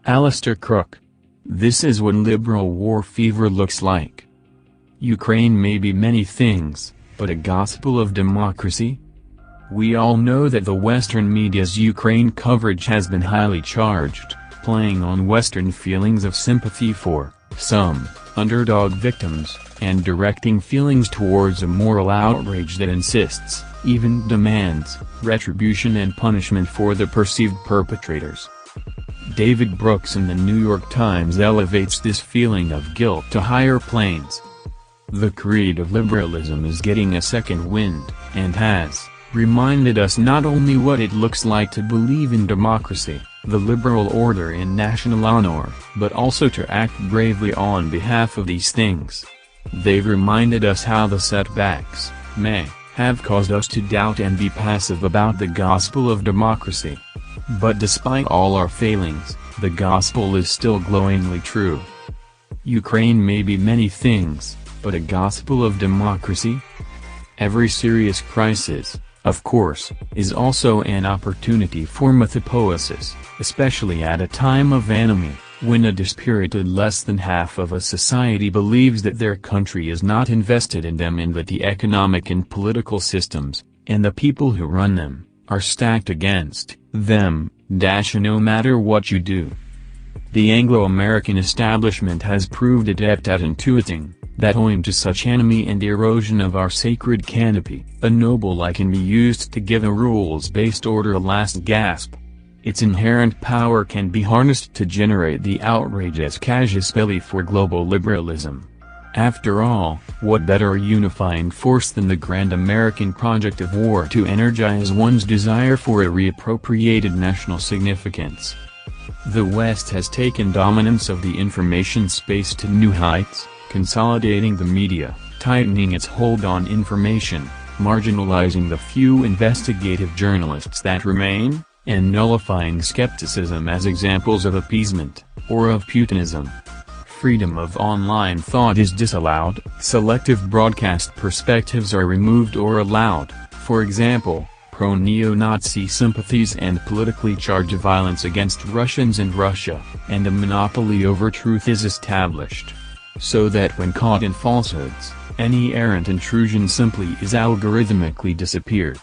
Alastair Crooke. This is what liberal war fever looks like. Ukraine may be many things, but a gospel of democracy? We all know that the Western media's Ukraine coverage has been highly charged, playing on Western feelings of sympathy for some underdog victims, and directing feelings towards a moral outrage that insists, even demands, retribution and punishment for the perceived perpetrators. David Brooks in the New York Times elevates this feeling of guilt to higher planes. The creed of liberalism is getting a second wind, and has reminded us not only what it looks like to believe in democracy, the liberal order and national honor, but also to act bravely on behalf of these things. They've reminded us how the setbacks may have caused us to doubt and be passive about the gospel of democracy. But despite all our failings, the gospel is still glowingly true. Ukraine may be many things, but a gospel of democracy? Every serious crisis, of course, is also an opportunity for mythopoesis, especially at a time of enemy, when a dispirited less than half of a society believes that their country is not invested in them and that the economic and political systems, and the people who run them, are stacked against them, no matter what you do. The Anglo-American establishment has proved adept at intuiting that owing to such enemy and erosion of our sacred canopy, a noble lie can be used to give a rules-based order a last gasp. Its inherent power can be harnessed to generate the outrageous casus belli for global liberalism. After all, what better unifying force than the grand American project of war to energize one's desire for a reappropriated national significance? The West has taken dominance of the information space to new heights, consolidating the media, tightening its hold on information, marginalizing the few investigative journalists that remain, and nullifying skepticism as examples of appeasement, or of Putinism. Freedom of online thought is disallowed, selective broadcast perspectives are removed or allowed, for example, pro-neo-Nazi sympathies and politically charged violence against Russians and Russia, and a monopoly over truth is established. So that when caught in falsehoods, any errant intrusion simply is algorithmically disappeared.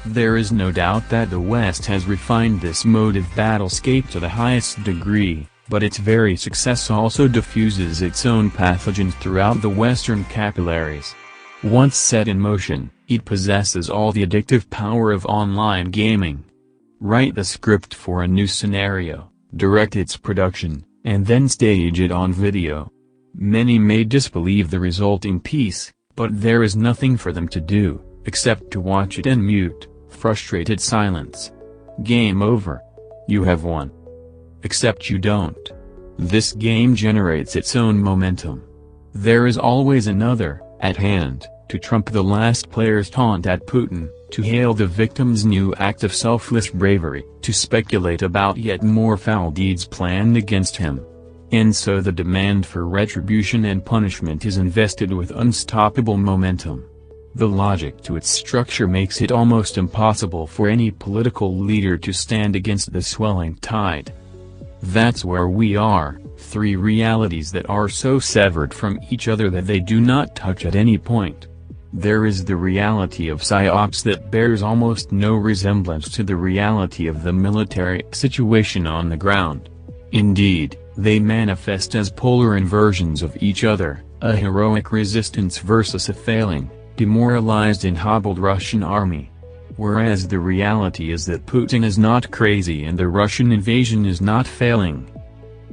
There is no doubt that the West has refined this mode of battlescape to the highest degree, but its very success also diffuses its own pathogens throughout the Western capillaries. Once set in motion, it possesses all the addictive power of online gaming. Write the script for a new scenario, direct its production, and then stage it on video. Many may disbelieve the resulting piece, but there is nothing for them to do, except to watch it and mute, frustrated silence. Game over. You have won. Except you don't. This game generates its own momentum. There is always another, at hand, to trump the last player's taunt at Putin, to hail the victim's new act of selfless bravery, to speculate about yet more foul deeds planned against him. And so the demand for retribution and punishment is invested with unstoppable momentum. The logic to its structure makes it almost impossible for any political leader to stand against the swelling tide. That's where we are, three realities that are so severed from each other that they do not touch at any point. There is the reality of psyops that bears almost no resemblance to the reality of the military situation on the ground. Indeed, they manifest as polar inversions of each other, a heroic resistance versus a failing, demoralized and hobbled Russian army. Whereas the reality is that Putin is not crazy and the Russian invasion is not failing.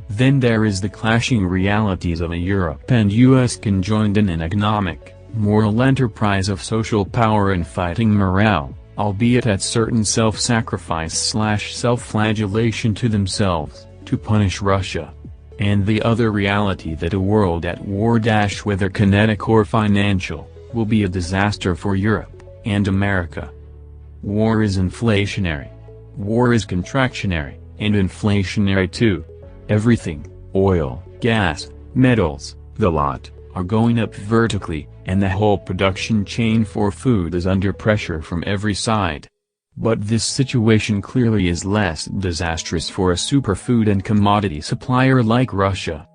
Then there is the clashing realities of a Europe and US conjoined in an economic, moral enterprise of social power and fighting morale, albeit at certain self-sacrifice/self-flagellation to themselves, to punish Russia. And the other reality that a world at war, whether kinetic or financial, will be a disaster for Europe and America. War is inflationary. War is contractionary, and inflationary too. Everything, oil, gas, metals, the lot, are going up vertically, and the whole production chain for food is under pressure from every side. But this situation clearly is less disastrous for a superfood and commodity supplier like Russia.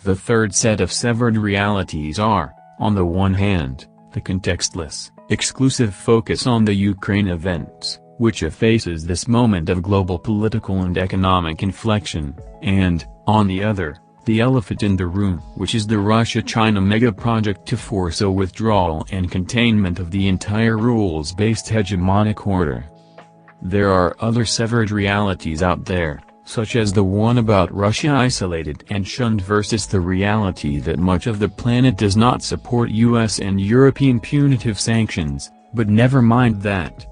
The third set of severed realities are, on the one hand, the contextless, exclusive focus on the Ukraine events, which effaces this moment of global political and economic inflection, and, on the other, the elephant in the room, which is the Russia-China mega-project to force a withdrawal and containment of the entire rules-based hegemonic order. There are other severed realities out there, such as the one about Russia isolated and shunned versus the reality that much of the planet does not support US and European punitive sanctions, but never mind that.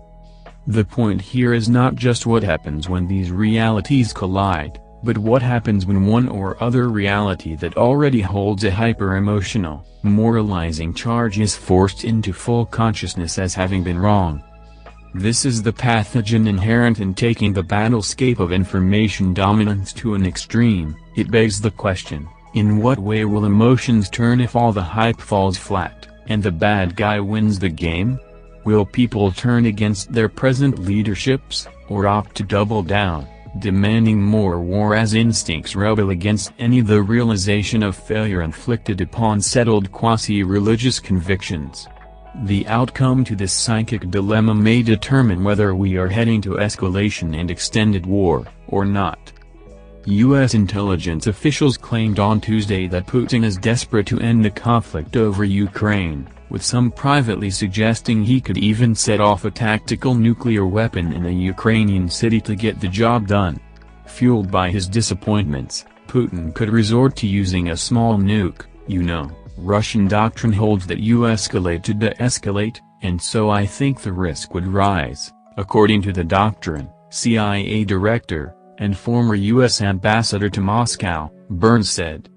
The point here is not just what happens when these realities collide, but what happens when one or other reality that already holds a hyper-emotional, moralizing charge is forced into full consciousness as having been wrong. This is the pathogen inherent in taking the battlescape of information dominance to an extreme. It begs the question, in what way will emotions turn if all the hype falls flat, and the bad guy wins the game? Will people turn against their present leaderships, or opt to double down, demanding more war as instincts rebel against any the realization of failure inflicted upon settled quasi-religious convictions? The outcome to this psychic dilemma may determine whether we are heading to escalation and extended war, or not. U.S. intelligence officials claimed on Tuesday that Putin is desperate to end the conflict over Ukraine, with some privately suggesting he could even set off a tactical nuclear weapon in a Ukrainian city to get the job done. Fueled by his disappointments, Putin could resort to using a small nuke, Russian doctrine holds that you escalate to de-escalate, and so I think the risk would rise, according to the doctrine. CIA director, and former U.S. ambassador to Moscow, Burns said.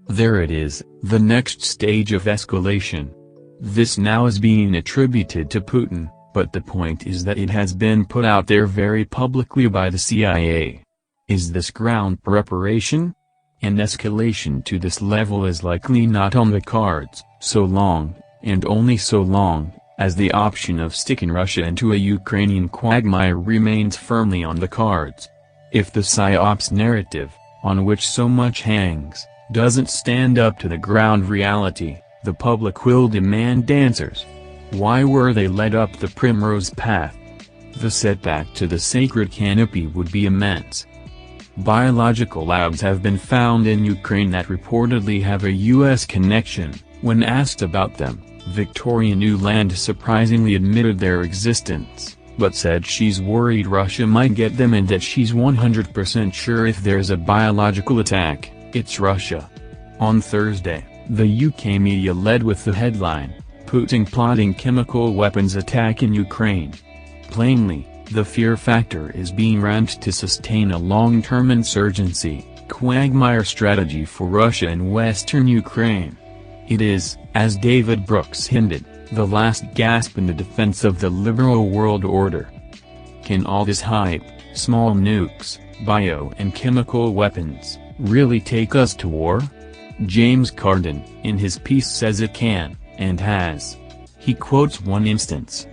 There it is, the next stage of escalation. This now is being attributed to Putin, but the point is that it has been put out there very publicly by the CIA. Is this ground preparation? An escalation to this level is likely not on the cards, so long, and only so long, as the option of sticking Russia into a Ukrainian quagmire remains firmly on the cards. If the PSYOPs narrative, on which so much hangs, doesn't stand up to the ground reality, the public will demand answers. Why were they led up the primrose path? The setback to the sacred canopy would be immense. Biological labs have been found in Ukraine that reportedly have a U.S. connection. When asked about them, Victoria Nuland surprisingly admitted their existence, but said she's worried Russia might get them and that she's 100% sure if there's a biological attack, it's Russia. On Thursday, the UK media led with the headline, Putin plotting chemical weapons attack in Ukraine. Plainly, the fear factor is being ramped to sustain a long-term insurgency, quagmire strategy for Russia in western Ukraine. It is, as David Brooks hinted, the last gasp in the defense of the liberal world order. Can all this hype, small nukes, bio and chemical weapons, really take us to war? James Carden, in his piece says it can, and has. He quotes one instance.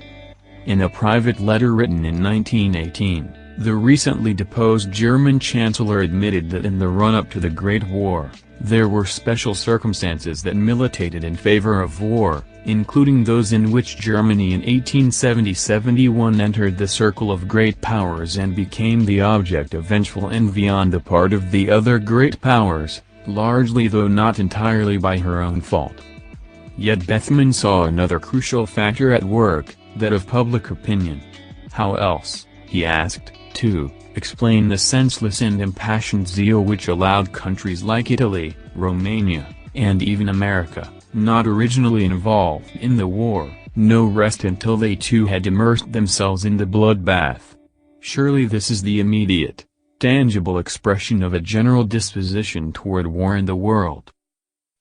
In a private letter written in 1918, the recently deposed German chancellor admitted that in the run-up to the Great War, there were special circumstances that militated in favor of war, including those in which Germany in 1870–71 entered the circle of great powers and became the object of vengeful envy on the part of the other great powers, largely though not entirely by her own fault. Yet Bethmann saw another crucial factor at work, that of public opinion. How else, he asked, to explain the senseless and impassioned zeal which allowed countries like Italy, Romania, and even America, not originally involved in the war, no rest until they too had immersed themselves in the bloodbath? Surely this is the immediate, tangible expression of a general disposition toward war in the world.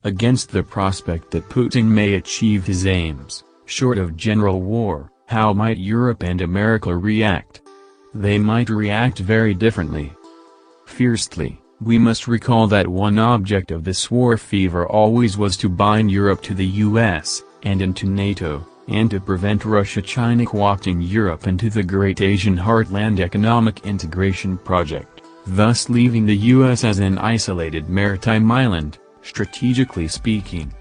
Against the prospect that Putin may achieve his aims, short of general war, how might Europe and America react? They might react very differently. Fiercely, we must recall that one object of this war fever always was to bind Europe to the US, and into NATO, and to prevent Russia-China co-opting Europe into the Great Asian Heartland Economic Integration Project, thus leaving the US as an isolated maritime island, strategically speaking.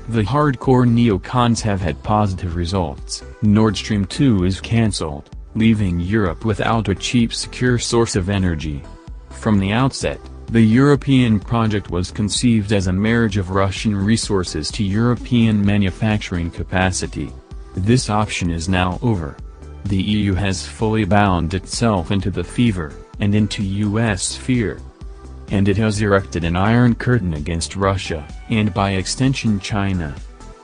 The hardcore neocons have had positive results. Nord Stream 2 is cancelled, leaving Europe without a cheap secure source of energy. From the outset, the European project was conceived as a marriage of Russian resources to European manufacturing capacity. This option is now over. The EU has fully bound itself into the fever, and into US fear. And it has erected an iron curtain against Russia, and by extension China.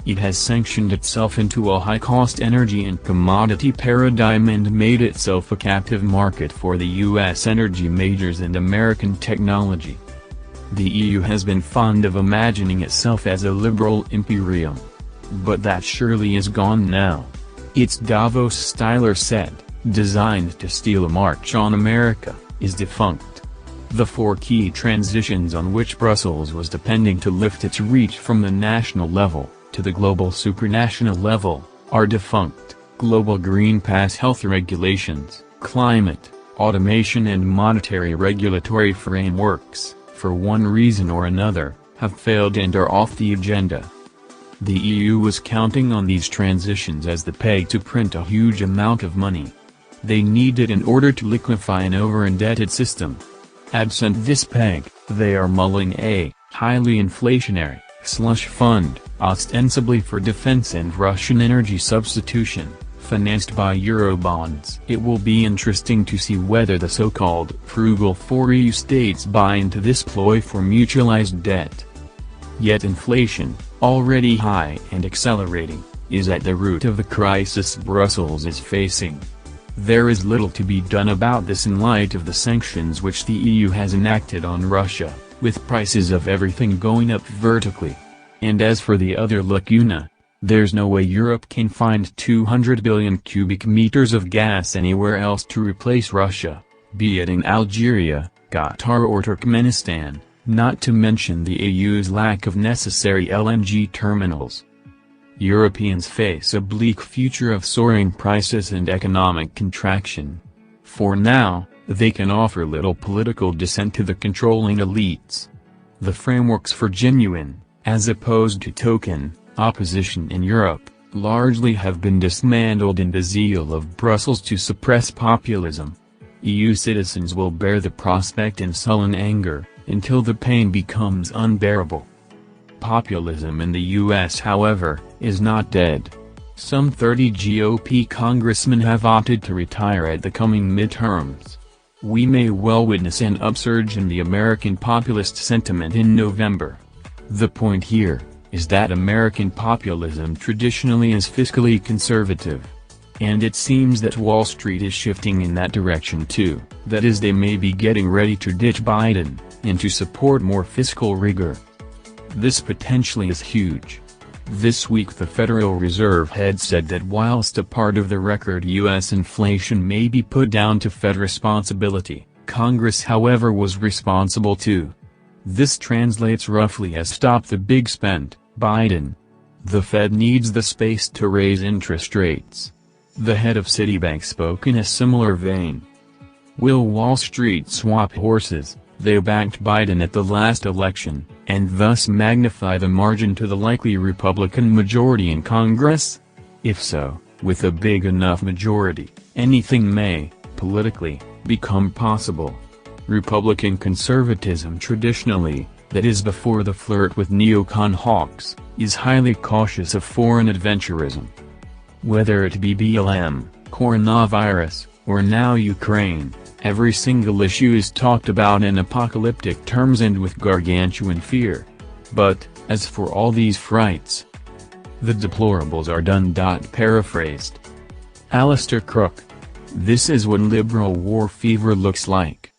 It has sanctioned itself into a high-cost energy and commodity paradigm and made itself a captive market for the US energy majors and American technology. The EU has been fond of imagining itself as a liberal imperium. But that surely is gone now. Its Davos-styler set, designed to steal a march on America, is defunct. The four key transitions on which Brussels was depending to lift its reach from the national level to the global supranational level are defunct. Global Green Pass health regulations, climate, automation and monetary regulatory frameworks, for one reason or another, have failed and are off the agenda. The EU was counting on these transitions as the peg to print a huge amount of money. They need it in order to liquefy an over-indebted system. Absent this peg, they are mulling a highly inflationary slush fund, ostensibly for defense and Russian energy substitution, financed by Eurobonds. It will be interesting to see whether the so-called frugal 4 EU states buy into this ploy for mutualized debt. Yet inflation, already high and accelerating, is at the root of the crisis Brussels is facing. There is little to be done about this in light of the sanctions which the EU has enacted on Russia, with prices of everything going up vertically. And as for the other lacuna, there's no way Europe can find 200 billion cubic meters of gas anywhere else to replace Russia, be it in Algeria, Qatar or Turkmenistan, not to mention the EU's lack of necessary LNG terminals. Europeans face a bleak future of soaring prices and economic contraction. For now, they can offer little political dissent to the controlling elites. The frameworks for genuine, as opposed to token, opposition in Europe, largely have been dismantled in the zeal of Brussels to suppress populism. EU citizens will bear the prospect in sullen anger, until the pain becomes unbearable. Populism in the US, however, is not dead. Some 30 GOP congressmen have opted to retire at the coming midterms. We may well witness an upsurge in the American populist sentiment in November. The point here is that American populism traditionally is fiscally conservative. And it seems that Wall Street is shifting in that direction too. That is, they may be getting ready to ditch Biden, and to support more fiscal rigor. This potentially is huge. This week the Federal Reserve head said that whilst a part of the record U.S. inflation may be put down to Fed responsibility, Congress however was responsible too. This translates roughly as stop the big spend, Biden. The Fed needs the space to raise interest rates. The head of Citibank spoke in a similar vein. Will Wall Street swap horses? They backed Biden at the last election, and thus magnify the margin to the likely Republican majority in Congress? If so, with a big enough majority, anything may, politically, become possible. Republican conservatism traditionally, that is before the flirt with neocon hawks, is highly cautious of foreign adventurism. Whether it be BLM, coronavirus, or now Ukraine, every single issue is talked about in apocalyptic terms and with gargantuan fear. But, as for all these frights, the deplorables are done. Paraphrased. Alastair Crooke. This is what liberal war fever looks like.